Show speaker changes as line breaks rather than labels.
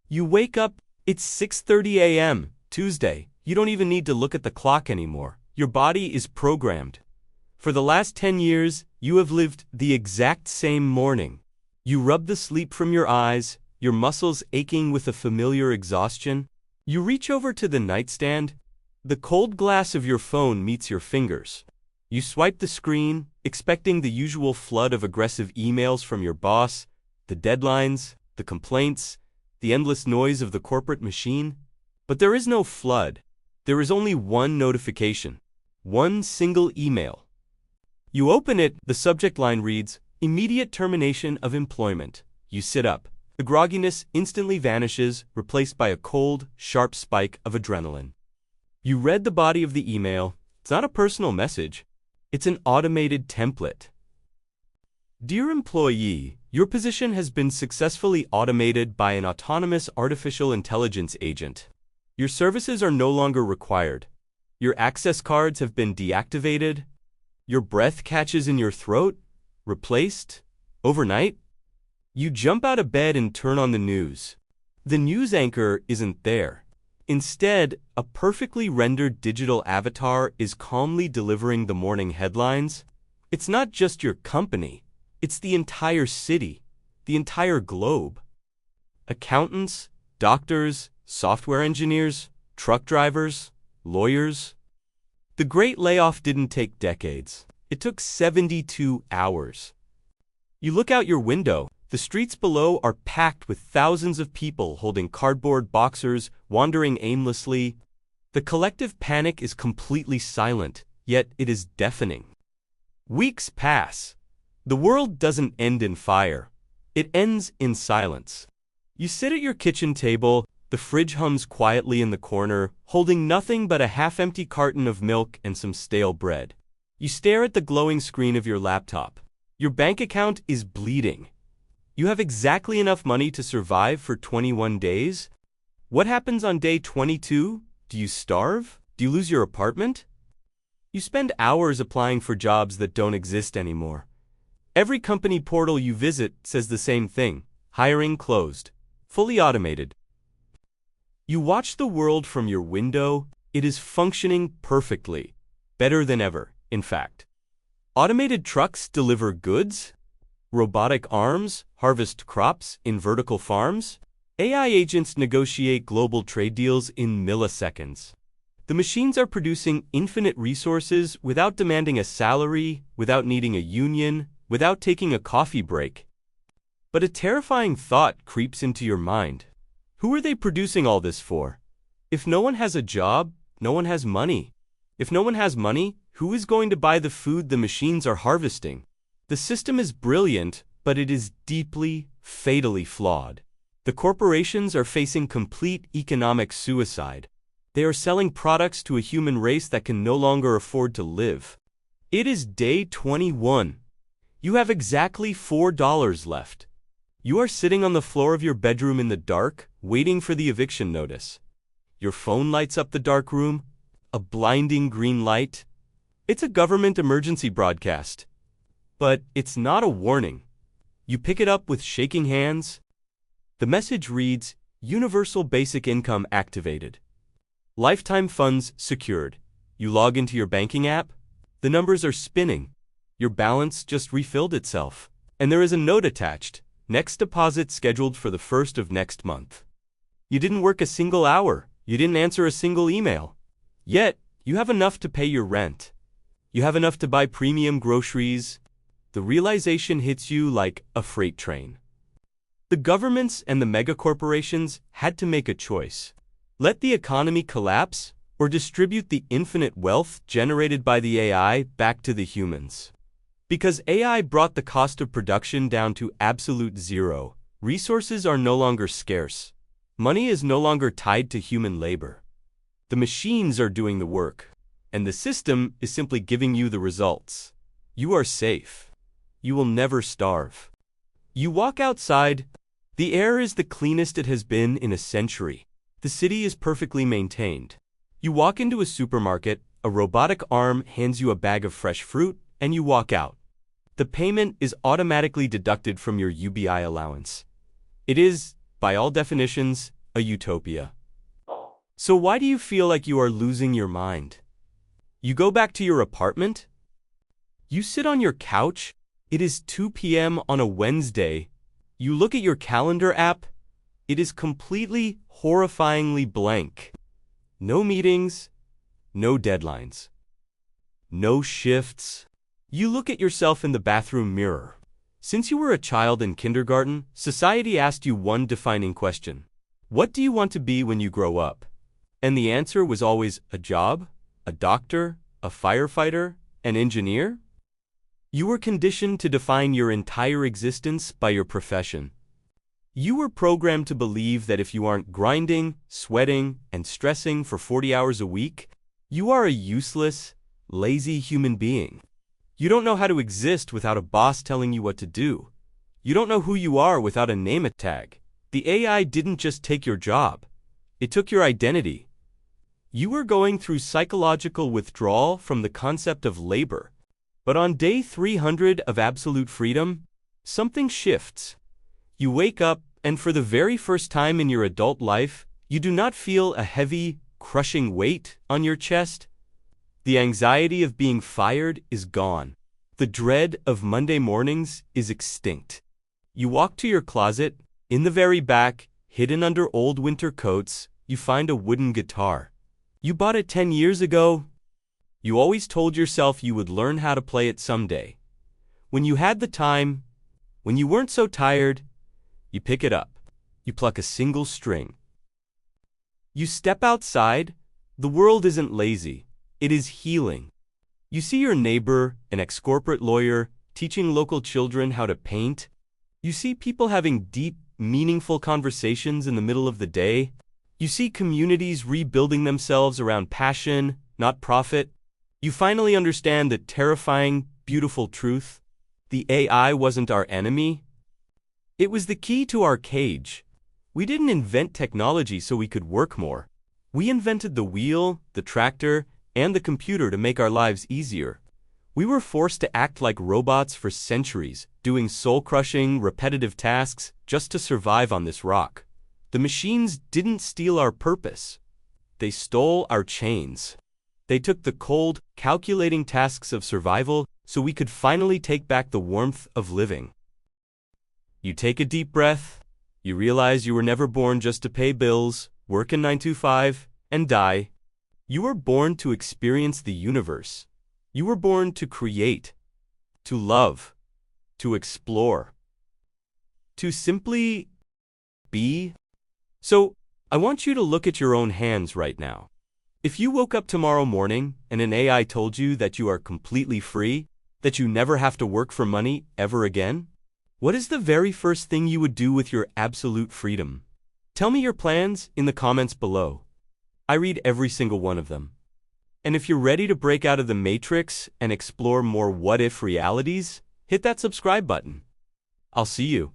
You wake up, it's 6:30 a.m., Tuesday. You don't even need to look at the clock anymore. Your body is programmed. For the last 10 years, you have lived the exact same morning. You rub the sleep from your eyes, your muscles aching with a familiar exhaustion. You reach over to the nightstand. The cold glass of your phone meets your fingers. You swipe the screen, expecting the usual flood of aggressive emails from your boss, the deadlines, the complaints, the endless noise of the corporate machine. But there is no flood. There is only one notification. One single email. You open it, the subject line reads, "Immediate termination of employment." You sit up. The grogginess instantly vanishes, replaced by a cold, sharp spike of adrenaline. You read the body of the email. It's not a personal message. It's an automated template. Dear employee, your position has been successfully automated by an autonomous artificial intelligence agent. Your services are no longer required. Your access cards have been deactivated. Your breath catches in your throat. Replaced. Overnight. You jump out of bed and turn on the news. The news anchor isn't there. Instead, a perfectly rendered digital avatar is calmly delivering the morning headlines. It's not just your company. It's the entire city, the entire globe. Accountants, doctors, software engineers, truck drivers, lawyers. The great layoff didn't take decades. It took 72 hours. You look out your window. The streets below are packed with thousands of people holding cardboard boxers, wandering aimlessly. The collective panic is completely silent, yet it is deafening. Weeks pass. The world doesn't end in fire. It ends in silence. You sit at your kitchen table. The fridge hums quietly in the corner, holding nothing but a half-empty carton of milk and some stale bread. You stare at the glowing screen of your laptop. Your bank account is bleeding. You have exactly enough money to survive for 21 days. What happens on day 22? Do you starve? Do you lose your apartment? You spend hours applying for jobs that don't exist anymore. Every company portal you visit says the same thing: hiring closed, fully automated. You watch the world from your window. It is functioning perfectly, better than ever, in fact. Automated trucks deliver goods. Robotic arms harvest crops in vertical farms. AI agents negotiate global trade deals in milliseconds. The machines are producing infinite resources without demanding a salary, without needing a union, without taking a coffee break. But a terrifying thought creeps into your mind. Who are they producing all this for? If no one has a job, no one has money. If no one has money, who is going to buy the food the machines are harvesting? The system is brilliant, but it is deeply, fatally flawed. The corporations are facing complete economic suicide. They are selling products to a human race that can no longer afford to live. It is day 21. You have exactly $4 left. You are sitting on the floor of your bedroom in the dark, waiting for the eviction notice. Your phone lights up the dark room, a blinding green light. It's a government emergency broadcast. But it's not a warning. You pick it up with shaking hands. The message reads, "Universal Basic Income activated. Lifetime funds secured." You log into your banking app. The numbers are spinning. Your balance just refilled itself. And there is a note attached. Next deposit scheduled for the 1st of next month. You didn't work a single hour. You didn't answer a single email. Yet, you have enough to pay your rent. You have enough to buy premium groceries. The realization hits you like a freight train. The governments and the megacorporations had to make a choice. Let the economy collapse or distribute the infinite wealth generated by the AI back to the humans. Because AI brought the cost of production down to absolute zero, resources are no longer scarce. Money is no longer tied to human labor. The machines are doing the work, and the system is simply giving you the results. You are safe. You will never starve. You walk outside. The air is the cleanest it has been in a century. The city is perfectly maintained. You walk into a supermarket, a robotic arm hands you a bag of fresh fruit, and you walk out. The payment is automatically deducted from your UBI allowance. It is by all definitions, a utopia. So why do you feel like you are losing your mind? You go back to your apartment? You sit on your couch? It is 2 p.m. on a Wednesday. You look at your calendar app? It is completely, horrifyingly blank. No meetings, no deadlines, no shifts. You look at yourself in the bathroom mirror. Since you were a child in kindergarten, society asked you one defining question. What do you want to be when you grow up? And the answer was always a job, a doctor, a firefighter, an engineer. You were conditioned to define your entire existence by your profession. You were programmed to believe that if you aren't grinding, sweating, and stressing for 40 hours a week, you are a useless, lazy human being. You don't know how to exist without a boss telling you what to do. You don't know who you are without a name tag. The AI didn't just take your job. It took your identity. You were going through psychological withdrawal from the concept of labor. But on day 300 of absolute freedom, something shifts. You wake up, and for the very first time in your adult life, you do not feel a heavy, crushing weight on your chest. The anxiety of being fired is gone. The dread of Monday mornings is extinct. You walk to your closet. In the very back, hidden under old winter coats, you find a wooden guitar. You bought it 10 years ago. You always told yourself you would learn how to play it someday. When you had the time, when you weren't so tired, you pick it up. You pluck a single string. You step outside. The world isn't lazy. It is healing. You see your neighbor, an ex-corporate lawyer, teaching local children how to paint. You see people having deep, meaningful conversations in the middle of the day. You see communities rebuilding themselves around passion, not profit. You finally understand the terrifying, beautiful truth. The AI wasn't our enemy. It was the key to our cage. We didn't invent technology so we could work more. We invented the wheel, the tractor, and the computer to make our lives easier. We were forced to act like robots for centuries, doing soul-crushing, repetitive tasks just to survive on this rock. The machines didn't steal our purpose. They stole our chains. They took the cold, calculating tasks of survival so we could finally take back the warmth of living. You take a deep breath. You realize you were never born just to pay bills, work a 9-to-5, and die. You were born to experience the universe. You were born to create, to love, to explore, to simply be. So, I want you to look at your own hands right now. If you woke up tomorrow morning and an AI told you that you are completely free, that you never have to work for money ever again, what is the very first thing you would do with your absolute freedom? Tell me your plans in the comments below. I read every single one of them. And if you're ready to break out of the matrix and explore more what-if realities, hit that subscribe button. I'll see you.